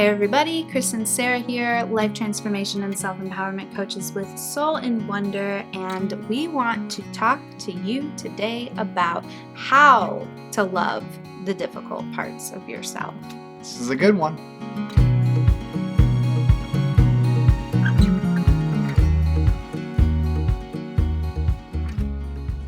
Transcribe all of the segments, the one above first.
Hey everybody, Chris and Sarah here, life transformation and self-empowerment coaches with Soul and Wonder, and we want to talk to you today about how to love the difficult parts of yourself. This is a good one.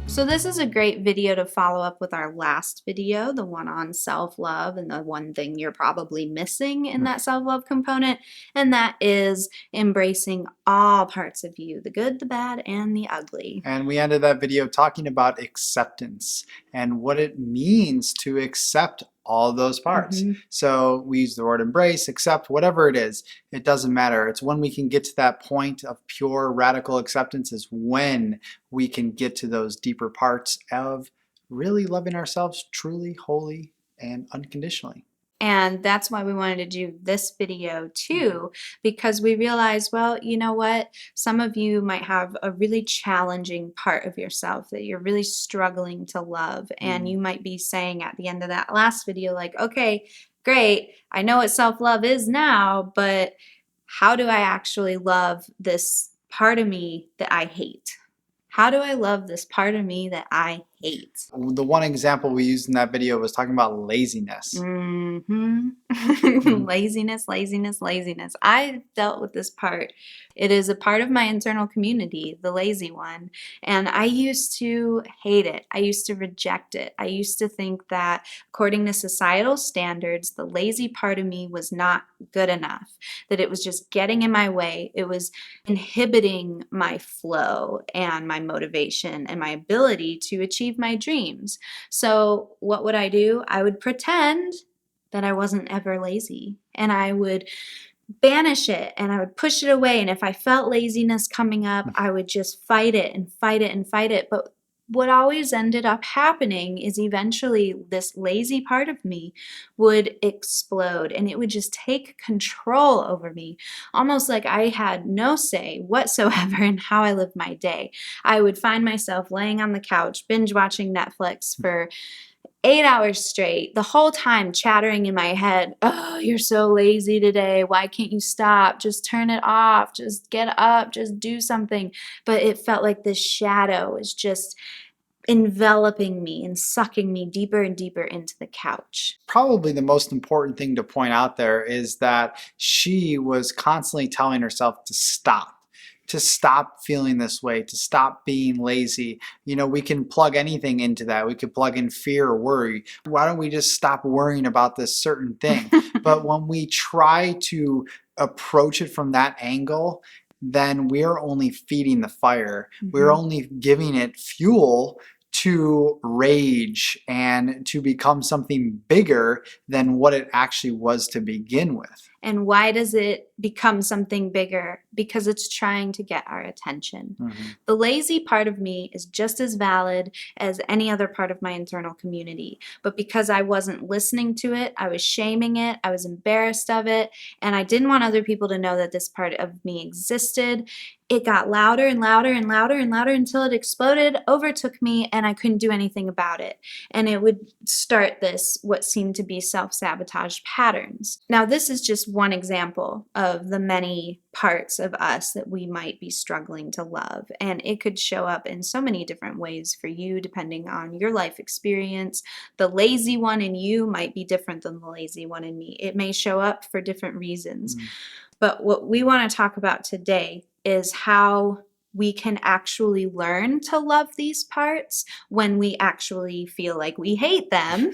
So this is a great video to follow up with our last video, the one on self-love and the one thing you're probably missing in that self-love component, and that is embracing all parts of you, the good, the bad, and the ugly. And we ended that video talking about acceptance and what it means to accept all those parts. So we use the word embrace, accept, whatever it is. It doesn't matter. It's when we can get to that point of pure radical acceptance is when we can get to those deeper parts of really loving ourselves truly, wholly, and unconditionally. And that's why we wanted to do this video too, because we realized, well, you know what? Some of you might have a really challenging part of yourself that you're really struggling to love. And you might be saying at the end of that last video, like, okay, great. I know what self-love is now, but how do I actually love this part of me that I hate? How do I love this part of me that I hate? The one example we used in that video was talking about laziness. Laziness, laziness, laziness. I dealt with this part. It is a part of my internal community, the lazy one. And I used to hate it. I used to reject it. I used to think that according to societal standards, the lazy part of me was not good enough, that it was just getting in my way. It was inhibiting my flow and my motivation and my ability to achieve my dreams. So what would I do? I would pretend that I wasn't ever lazy, and I would banish it and I would push it away. And if I felt laziness coming up, I would just fight it and fight it and fight it. But what always ended up happening is eventually this lazy part of me would explode and it would just take control over me, almost like I had no say whatsoever in how I lived my day. I would find myself laying on the couch, binge watching Netflix for 8 hours straight, the whole time chattering in my head, oh, you're so lazy today. Why can't you stop? Just turn it off. Just get up. Just do something. But it felt like this shadow is just enveloping me and sucking me deeper and deeper into the couch. Probably the most important thing to point out there is that she was constantly telling herself to stop feeling this way, to stop being lazy. You know, we can plug anything into that. We could plug in fear or worry. Why don't we just stop worrying about this certain thing? But when we try to approach it from that angle, then we're only feeding the fire. We're only giving it fuel to rage and to become something bigger than what it actually was to begin with. And why does it become something bigger? Because it's trying to get our attention. The lazy part of me is just as valid as any other part of my internal community. But because I wasn't listening to it, I was shaming it, I was embarrassed of it, and I didn't want other people to know that this part of me existed. It got louder and louder and louder and louder until it exploded, overtook me, and I couldn't do anything about it. And it would start this, what seemed to be self-sabotage patterns. Now, this is just one example of the many parts of us that we might be struggling to love. And it could show up in so many different ways for you, depending on your life experience. The lazy one in you might be different than the lazy one in me. It may show up for different reasons. But what we want to talk about today is how we can actually learn to love these parts when we actually feel like we hate them,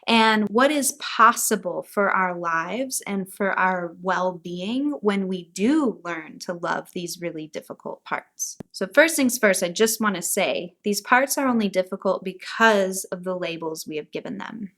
and what is possible for our lives and for our well-being when we do learn to love these really difficult parts. So first things first, I just want to say these parts are only difficult because of the labels we have given them.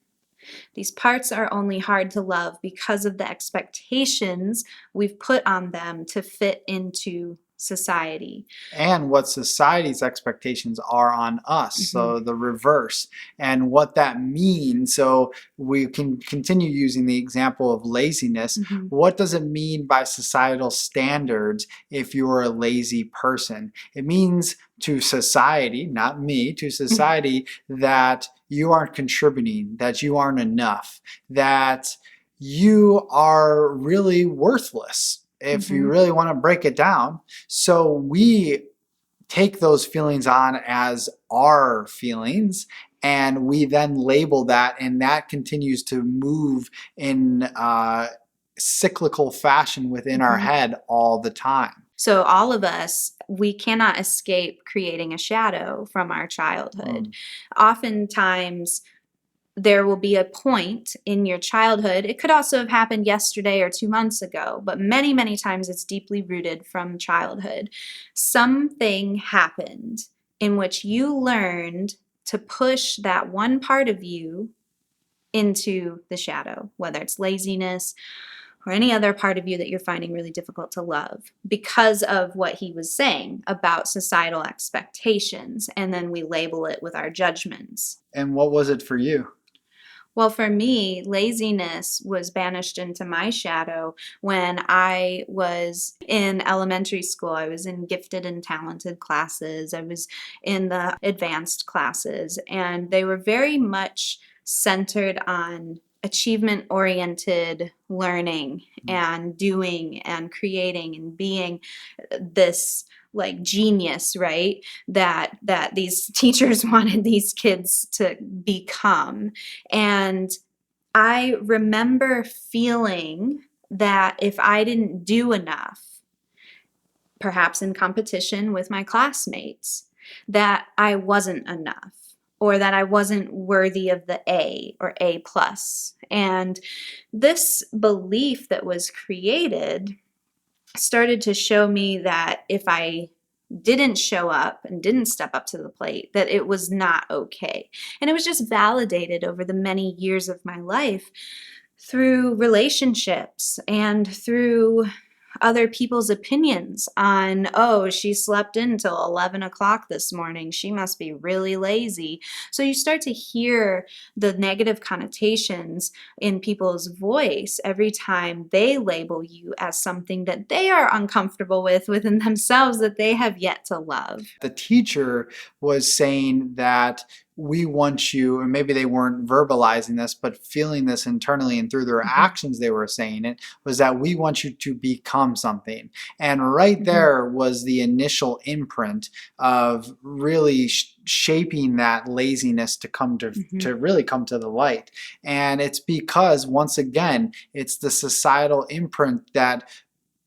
These parts are only hard to love because of the expectations we've put on them to fit into society. And what society's expectations are on us, so the reverse, and what that means. So we can continue using the example of laziness. What does it mean by societal standards if you're a lazy person? It means to society, not me, to society, that you aren't contributing, that you aren't enough, that you are really worthless if you Mm-hmm. really want to break it down. So we take those feelings on as our feelings, and we then label that, and that continues to move in cyclical fashion within our Mm-hmm. head all the time. So all of us, we cannot escape creating a shadow from our childhood. Oftentimes, there will be a point in your childhood. It could also have happened yesterday or 2 months ago, but many, many times it's deeply rooted from childhood. Something happened in which you learned to push that one part of you into the shadow, whether it's laziness or any other part of you that you're finding really difficult to love because of what he was saying about societal expectations. And then we label it with our judgments. And what was it for you? Well, for me, laziness was banished into my shadow when I was in elementary school. I was in gifted and talented classes. I was in the advanced classes, and they were very much centered on achievement oriented learning and doing and creating and being this like genius, right? That these teachers wanted these kids to become. And I remember feeling that if I didn't do enough, perhaps in competition with my classmates, that I wasn't enough or that I wasn't worthy of the A or A plus. And this belief that was created started to show me that if I didn't show up and didn't step up to the plate, that it was not okay. And it was just validated over the many years of my life through relationships and through other people's opinions on, oh, she slept in until 11 o'clock this morning. She must be really lazy. So you start to hear the negative connotations in people's voice every time they label you as something that they are uncomfortable with within themselves that they have yet to love. The teacher was saying that we want you, and maybe they weren't verbalizing this, but feeling this internally and through their actions, they were saying it, was that we want you to become something. And right there was the initial imprint of really shaping that laziness to come to really come to the light. And it's because, once again, it's the societal imprint that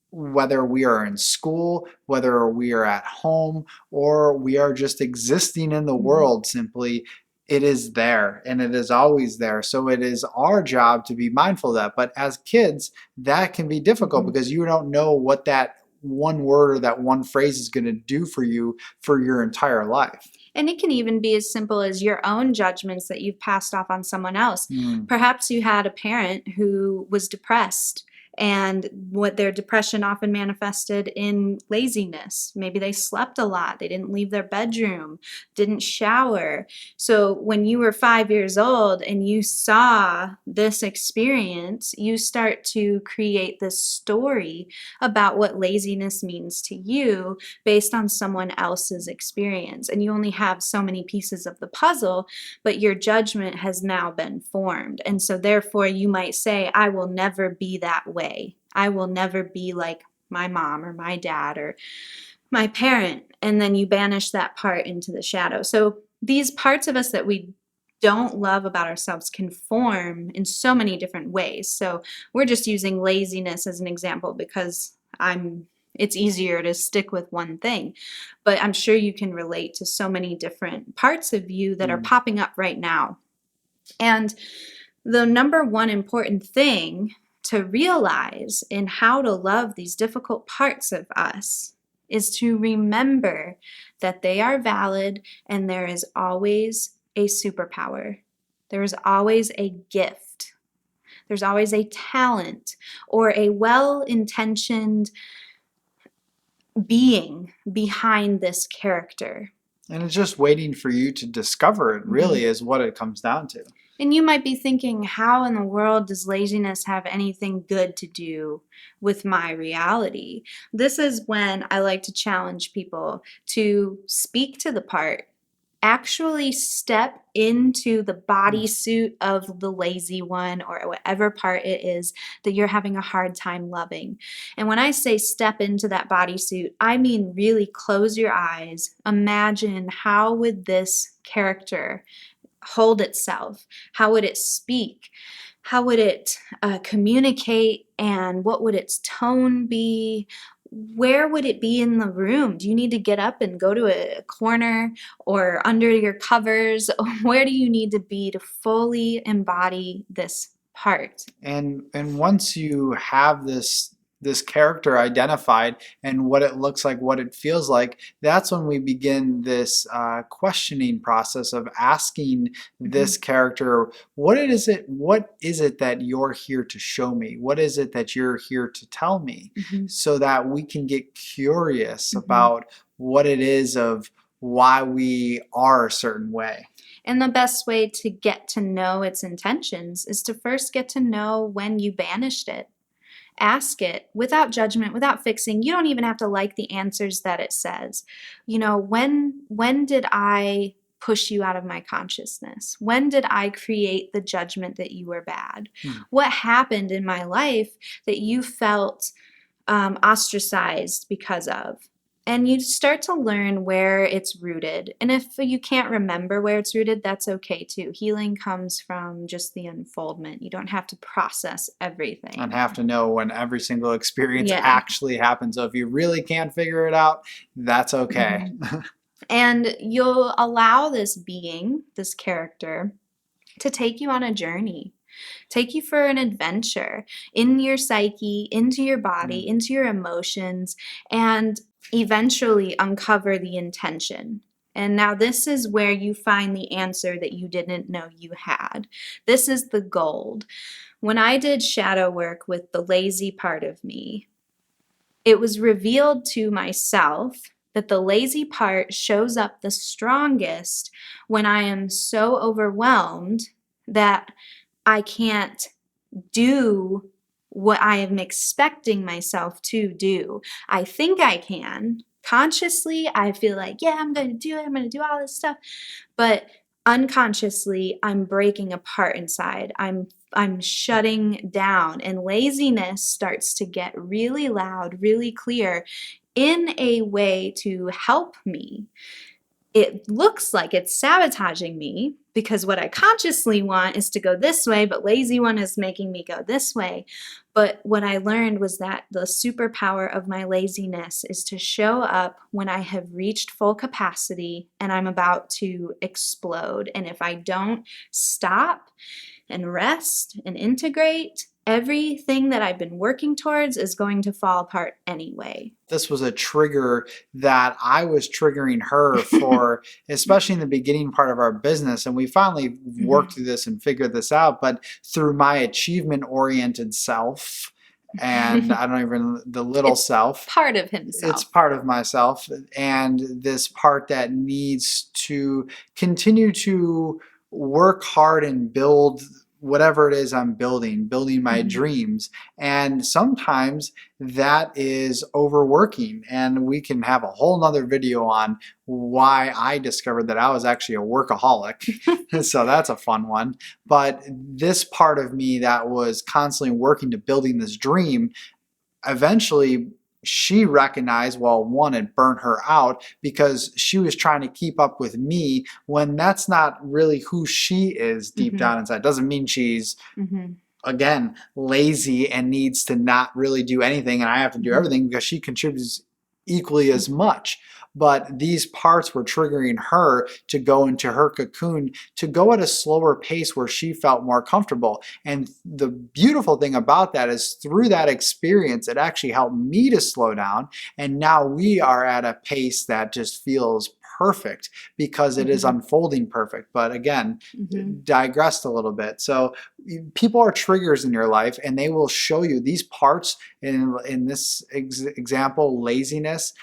whether we are in school, whether we are at home, or we are just existing in the world simply, it is there and it is always there. So it is our job to be mindful of that. But as kids, that can be difficult because you don't know what that one word or that one phrase is going to do for you for your entire life. And it can even be as simple as your own judgments that you've passed off on someone else. Perhaps you had a parent who was depressed, and what their depression often manifested in laziness. Maybe they slept a lot, they didn't leave their bedroom, didn't shower. So when you were 5 years old and you saw this experience, you start to create this story about what laziness means to you based on someone else's experience. And you only have so many pieces of the puzzle, but your judgment has now been formed. And so therefore you might say, I will never be that way. I will never be like my mom or my dad or my parent. And then you banish that part into the shadow. So these parts of us that we don't love about ourselves can form in so many different ways. So we're just using laziness as an example because it's easier to stick with one thing. But I'm sure you can relate to so many different parts of you that are popping up right now. And the number one important thing to realize in how to love these difficult parts of us is to remember that they are valid and there is always a superpower. There is always a gift. There's always a talent or a well-intentioned being behind this character. And it's just waiting for you to discover it, really, is what it comes down to. And you might be thinking, how in the world does laziness have anything good to do with my reality? This is when I like to challenge people to speak to the part actually step into the bodysuit of the lazy one or whatever part it is that you're having a hard time loving. And when I say step into that bodysuit, I mean really close your eyes. Imagine, how would this character hold itself? How would it speak? How would it communicate? And what would its tone be? Where would it be in the room? Do you need to get up and go to a corner or under your covers? Where do you need to be to fully embody this part? And once you have this character identified and what it looks like, what it feels like, that's when we begin this questioning process of asking this character, what is it that you're here to show me? What is it that you're here to tell me? So that we can get curious about what it is of why we are a certain way. And the best way to get to know its intentions is to first get to know when you banished it. Ask it without judgment, without fixing. You don't even have to like the answers that it says. You know, when did I push you out of my consciousness? When did I create the judgment that you were bad? What happened in my life that you felt ostracized because of? And you start to learn where it's rooted. And if you can't remember where it's rooted, that's okay too. Healing comes from just the unfoldment. You don't have to process everything. And have to know when every single experience actually happens. So if you really can't figure it out, that's okay. And you'll allow this being, this character, to take you on a journey. Take you for an adventure in your psyche, into your body, into your emotions, and eventually uncover the intention. And now this is where you find the answer that you didn't know you had. This is the gold. When I did shadow work with the lazy part of me, it was revealed to myself that the lazy part shows up the strongest when I am so overwhelmed that I can't do what I am expecting myself to do. I think I can. Consciously, I feel like, yeah, I'm going to do it. I'm going to do all this stuff. But unconsciously, I'm breaking apart inside. I'm shutting down, and laziness starts to get really loud, really clear in a way to help me. It looks like it's sabotaging me because what I consciously want is to go this way, but lazy one is making me go this way. But what I learned was that the superpower of my laziness is to show up when I have reached full capacity and I'm about to explode. And if I don't stop and rest and integrate, everything that I've been working towards is going to fall apart anyway. This was a trigger that I was triggering her for, especially in the beginning part of our business. And we finally worked through this and figured this out, but through my achievement-oriented self, and I don't even, the little it's self. Part of himself. It's part of myself. And this part that needs to continue to work hard and build whatever it is I'm building my dreams. And sometimes that is overworking. And we can have a whole nother video on why I discovered that I was actually a workaholic. So that's a fun one. But this part of me that was constantly working to building this dream, eventually she recognized, well, one, it burnt her out because she was trying to keep up with me when that's not really who she is deep down inside. Doesn't mean she's, again, lazy and needs to not really do anything and I have to do everything, because she contributes equally as much. But these parts were triggering her to go into her cocoon, to go at a slower pace where she felt more comfortable. And the beautiful thing about that is through that experience, it actually helped me to slow down. And now we are at a pace that just feels perfect because it is unfolding perfect. But again, digressed a little bit. So people are triggers in your life and they will show you these parts. In this example, laziness,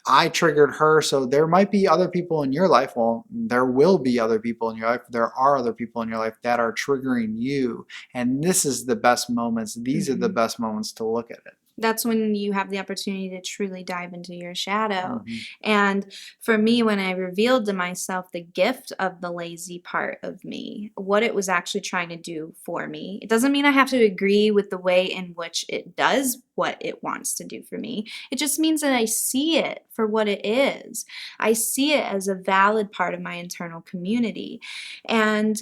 I triggered her, so there might be other people in your life. Well, there will be other people in your life. There are other people in your life that are triggering you. And this is the best moments. These are the best moments to look at it. That's when you have the opportunity to truly dive into your shadow. Mhm. And for me, when I revealed to myself the gift of the lazy part of me, what it was actually trying to do for me, it doesn't mean I have to agree with the way in which it does what it wants to do for me. It just means that I see it for what it is. I see it as a valid part of my internal community. And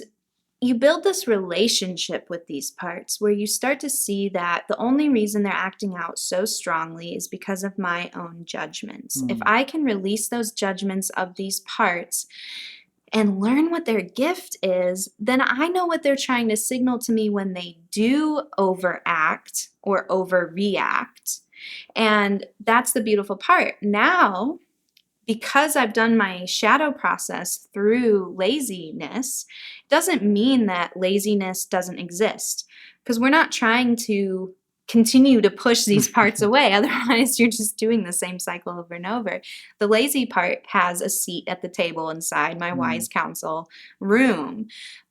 you build this relationship with these parts where you start to see that the only reason they're acting out so strongly is because of my own judgments. If I can release those judgments of these parts and learn what their gift is, then I know what they're trying to signal to me when they do overact or overreact. And that's the beautiful part. Now, because I've done my shadow process through laziness, doesn't mean that laziness doesn't exist. Because we're not trying to continue to push these parts away. Otherwise, you're just doing the same cycle over and over. The lazy part has a seat at the table inside my wise counsel room.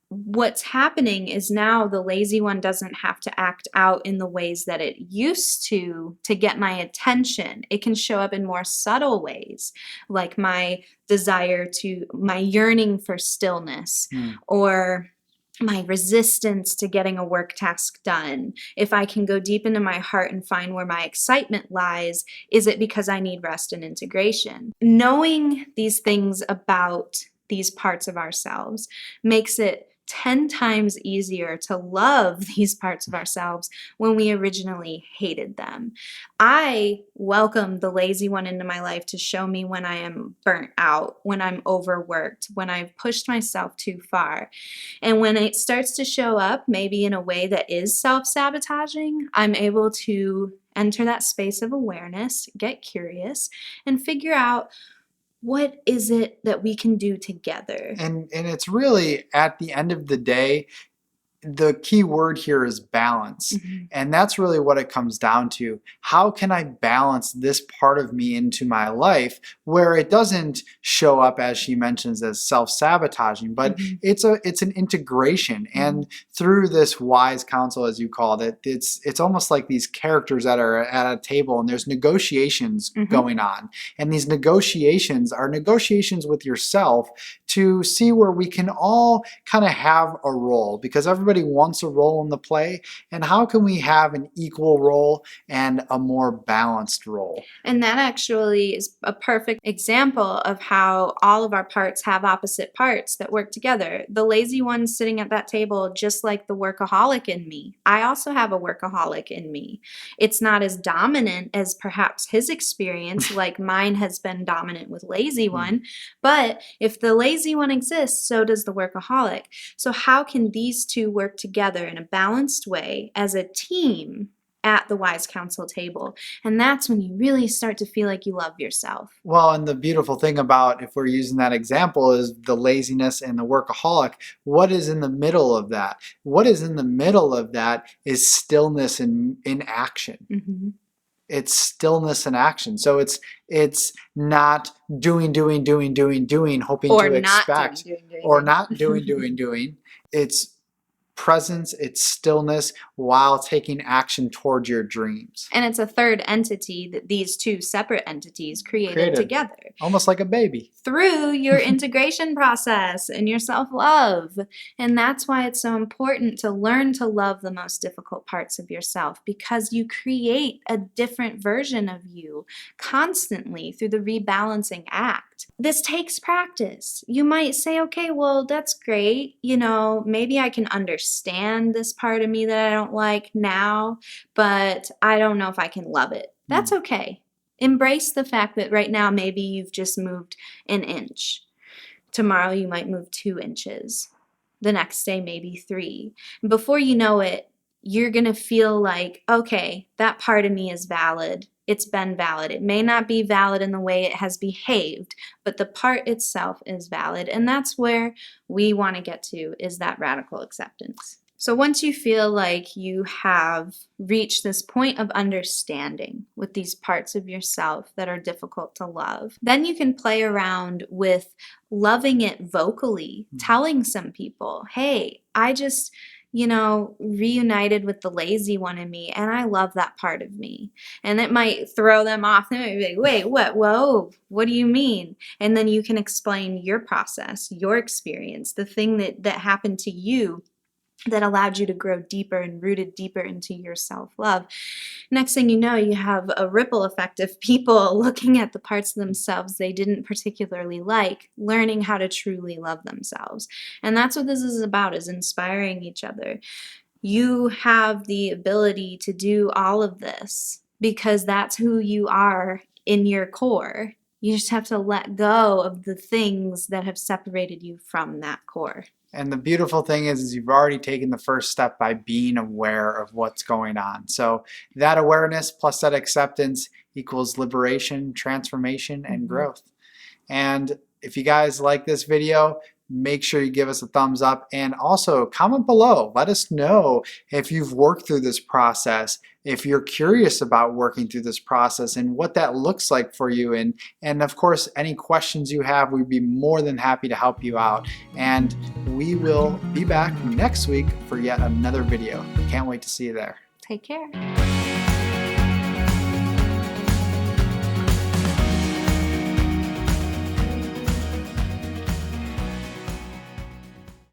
What's happening is now the lazy one doesn't have to act out in the ways that it used to get my attention. It can show up in more subtle ways, like my yearning for stillness, or my resistance to getting a work task done. If I can go deep into my heart and find where my excitement lies, is it because I need rest and integration? Knowing these things about these parts of ourselves makes it 10 times easier to love these parts of ourselves when we originally hated them. I welcome the lazy one into my life to show me when I am burnt out, when I'm overworked, when I've pushed myself too far. And when it starts to show up, maybe in a way that is self-sabotaging, I'm able to enter that space of awareness, get curious, and figure out, what is it that we can do together? And it's really, at the end of the day, the key word here is balance. And that's really what it comes down to. How can I balance this part of me into my life where it doesn't show up, as she mentions, as self-sabotaging, but it's an integration. And through this wise counsel, as you called it, it's almost like these characters that are at a table and there's negotiations going on. And these negotiations are negotiations with yourself to see where we can all kind of have a role, because everybody wants a role in the play, and how can we have an equal role and a more balanced role? And that actually is a perfect example of how all of our parts have opposite parts that work together. The lazy one's sitting at that table just like the workaholic in me. I also have a workaholic in me. It's not as dominant as perhaps his experience, like mine has been dominant with lazy one, but if the lazy one exists, so does the workaholic. So how can these two work together in a balanced way as a team at the wise counsel table? And that's when you really start to feel like you love yourself. Well, and the beautiful thing about, if we're using that example, is the laziness and the workaholic. What is in the middle of that? What is in the middle of that is stillness in action. It's stillness in action. So it's not doing, hoping Or to not expect, doing. or not doing. It's presence, it's stillness while taking action towards your dreams. And it's a third entity that these two separate entities created together. Almost like a baby. Through your integration process and your self-love. And that's why it's so important to learn to love the most difficult parts of yourself, because you create a different version of you constantly through the rebalancing act. This takes practice. You might say, okay, well, that's great. Maybe I can understand this part of me that I don't like now, but I don't know if I can love it. That's okay. Embrace the fact that right now maybe you've just moved an inch. Tomorrow you might move 2 inches. The next day maybe 3. And before you know it, you're going to feel like, okay, that part of me is valid. It's been valid. It may not be valid in the way it has behaved, but the part itself is valid. And that's where we want to get to, is that radical acceptance. So once you feel like you have reached this point of understanding with these parts of yourself that are difficult to love, then you can play around with loving it vocally, telling some people, hey, I just, you know, reunited with the lazy one in me, and I love that part of me. And it might throw them off. They might be like, wait, what? Whoa, what do you mean? And then you can explain your process, your experience, the thing that happened to you that allowed you to grow deeper and rooted deeper into your self-love. Next thing you know, you have a ripple effect of people looking at the parts of themselves they didn't particularly like, learning how to truly love themselves. And that's what this is about, is inspiring each other. You have the ability to do all of this because that's who you are in your core. You just have to let go of the things that have separated you from that core. And the beautiful thing is you've already taken the first step by being aware of what's going on. So that awareness plus that acceptance equals liberation, transformation, and growth. And if you guys like this video, make sure you give us a thumbs up, and also comment below. Let us know if you've worked through this process, if you're curious about working through this process and what that looks like for you. And of course, any questions you have, we'd be more than happy to help you out. And we will be back next week for yet another video. Can't wait to see you there. Take care.